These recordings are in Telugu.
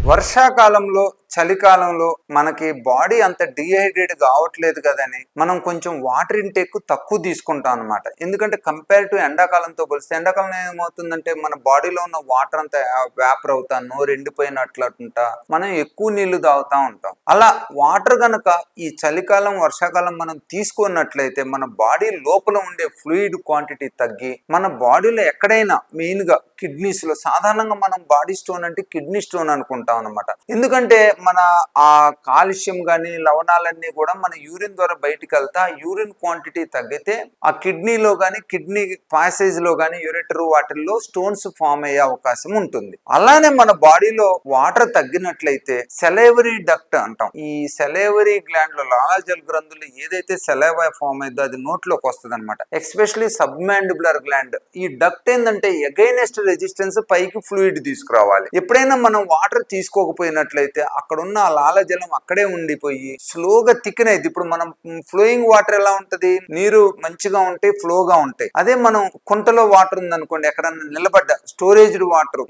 వర్షాకాలంలో చలికాలంలో మనకి బాడీ అంత డిహైడ్రేట్ కావట్లేదు కదని మనం కొంచెం వాటర్ ఇంటేక్ తక్కువ తీసుకుంటాం అనమాట. ఎందుకంటే కంపేర్ టు ఎండాకాలంతో పోలిస్తే ఎండాకాలం ఏమవుతుందంటే మన బాడీలో ఉన్న వాటర్ అంతా వ్యాపర్ అవుతా, నోరు ఎండిపోయినట్లుంటా మనం ఎక్కువ నీళ్లు తాగుతూ ఉంటాం. అలా వాటర్ గనక ఈ చలికాలం వర్షాకాలం మనం తీసుకున్నట్లయితే మన బాడీ లోపల ఉండే ఫ్లూయిడ్ క్వాంటిటీ తగ్గి మన బాడీలో ఎక్కడైనా మెయిన్గా కిడ్నీస్లో, సాధారణంగా మనం బాడీ స్టోన్ అంటే కిడ్నీ స్టోన్ అనుకుంటాం అనమాట. ఎందుకంటే మన ఆ కాల్షియం కానీ లవణాలన్నీ కూడా మన యూరిన్ ద్వారా బయటికి వెళ్తే ఆ యూరిన్ క్వాంటిటీ తగ్గితే ఆ కిడ్నీలో కానీ కిడ్నీ ప్యాసేజ్ లో కానీ యూరిటర్ వాటిల్లో స్టోన్స్ ఫామ్ అయ్యే అవకాశం ఉంటుంది. అలానే మన బాడీలో వాటర్ తగ్గినట్లయితే సెలైవరీ డక్ట్ అంటాం. ఈ సెలైవరీ గ్లాండ్ లో లాలాజల్ గ్రంథులు ఏదైతే సెలైవా ఫామ్ అయిందో అది నోట్లోకి వస్తుంది అనమాట. ఎస్పెషలీ సబ్మాండిబులర్ గ్లాండ్ ఈ డక్ట్ ఏంటంటే ఎగైనెస్ట్ రెసిస్టెన్స్ పైకి ఫ్లూయిడ్ తీసుకురావాలి. ఎప్పుడైనా మనం వాటర్ తీసుకోకపోయినట్లయితే అక్కడున్న ఆ లాలజలం అక్కడే ఉండిపోయి స్లోగా థిక్కెన్ అయింది. ఇప్పుడు మనం ఫ్లోయింగ్ వాటర్ ఎలా ఉంటది, నీరు మంచిగా ఉంటాయి, ఫ్లోగా ఉంటాయి. అదే మనం కుంటలో వాటర్ ఉందనుకోండి, ఎక్కడన్నా నిలబడ్డ స్టోరేజ్ వాటర్,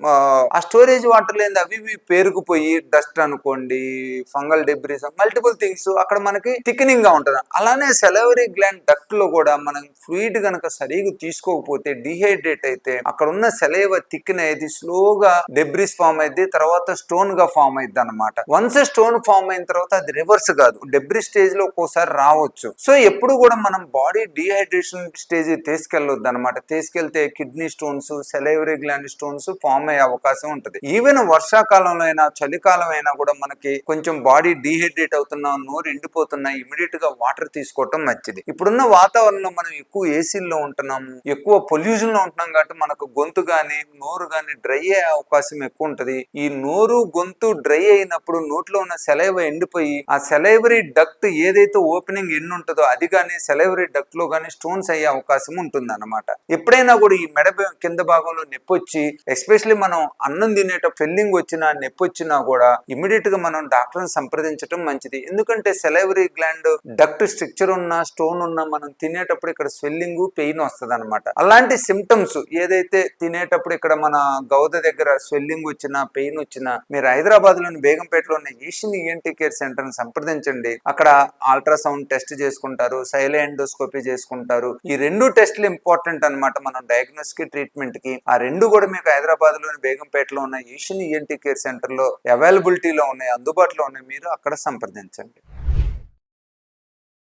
ఆ స్టోరేజ్ వాటర్ లేని అవి పేరుకుపోయి డస్ట్ అనుకోండి, ఫంగల్ డెబ్రిస్, మల్టిపుల్ థింగ్స్ అక్కడ మనకి థిక్నింగ్ గా ఉంటది. అలానే సెలవరీ గ్లాండ్ డక్ట్ లో కూడా మనం ఫ్లూయిడ్ కనుక సరిగా తీసుకోకపోతే డిహైడ్రేట్ అయితే అక్కడ ఉన్న సెలైవ థిక్కెన్ అయ్యేది, స్లోగా డెబ్రిస్ ఫామ్ అయింది, తర్వాత స్టోన్ గా ఫామ్ అయింది అనమాట. వన్స్ స్టోన్ ఫామ్ అయిన తర్వాత అది రివర్స్ కాదు, డెబ్రిస్ స్టేజ్ లో ఒక్కోసారి రావచ్చు. సో ఎప్పుడు కూడా మనం బాడీ డిహైడ్రేషన్ స్టేజ్ తీసుకెళ్ళొద్దు అనమాట. తీసుకెళ్తే kidney stones, salivary gland stones form అయ్యే అవకాశం ఉంటుంది. ఈవెన్ వర్షాకాలంలో అయినా చలికాలం అయినా కూడా మనకి కొంచెం బాడీ డిహైడ్రేట్ అవుతున్నా, నోరు ఎండిపోతున్నా ఇమీడియట్ గా వాటర్ తీసుకోవటం మంచిది. ఇప్పుడున్న వాతావరణంలో మనం ఎక్కువ ఏసీల్లో ఉంటున్నాము, ఎక్కువ పొల్యూషన్ లో ఉంటున్నాం కాబట్టి మనకు గొంతు గాని నోరు గాని డ్రై అయ్యే అవకాశం ఎక్కువ ఉంటది. ఈ నోరు గొంతు డ్రై అయినప్పుడు నోట్లో ఉన్న సెలైవ ఎండిపోయి ఆ సెలైవరీ డక్ట్ ఏదైతే ఓపెనింగ్ ఎండ్ ఉంటుందో అది కానీ సెలైవరీ డక్ట్ లో కానీ స్టోన్స్ అయ్యే అవకాశం ఉంటుంది అనమాట. ఎప్పుడైనా కూడా ఈ మెడ కింద భాగంలో నొప్పి వచ్చి, ఎస్పెషల్లీ మనం అన్నం తినేటప్పుడు ఫెల్లింగ్ వచ్చినా నొప్పి వచ్చినా కూడా ఇమీడియట్ గా మనం డాక్టర్ని సంప్రదించడం మంచిది. ఎందుకంటే సెలైవరీ గ్లాండ్ డక్ట్ స్ట్రక్చర్ ఉన్న స్టోన్ ఉన్న మనం తినేటప్పుడు ఇక్కడ స్వెల్లింగ్, పెయిన్ వస్తుంది అనమాట. అలాంటి సిమ్టమ్స్ ఏదైతే తినేటప్పుడు ఇక్కడ మన గౌద దగ్గర స్వెల్లింగ్ వచ్చినా పెయిన్ వచ్చినా మీరు హైదరాబాద్ లోని బేగంపేటలో ఉన్న ఏషియన్ ఈఎన్టీ కేర్ సెంటర్ ని సంప్రదించండి. అక్కడ అల్ట్రాసౌండ్ టెస్ట్ చేసుకుంటారు, సైలోఎండోస్కోపీ చేసుకుంటారు. ఈ రెండు టెస్టులు ఇంపార్టెంట్ అనమాట మనం డయాగ్నోస్ కి, ట్రీట్మెంట్ కి. ఆ రెండు కూడా మీకు హైదరాబాద్ లోని బేగంపేటలో ఉన్న ఏషియన్ ఈఎన్టీ కేర్ సెంటర్ లో అవైలబిలిటీలో ఉన్నాయి, అందుబాటులో ఉన్నాయి. మీరు అక్కడ సంప్రదించండి.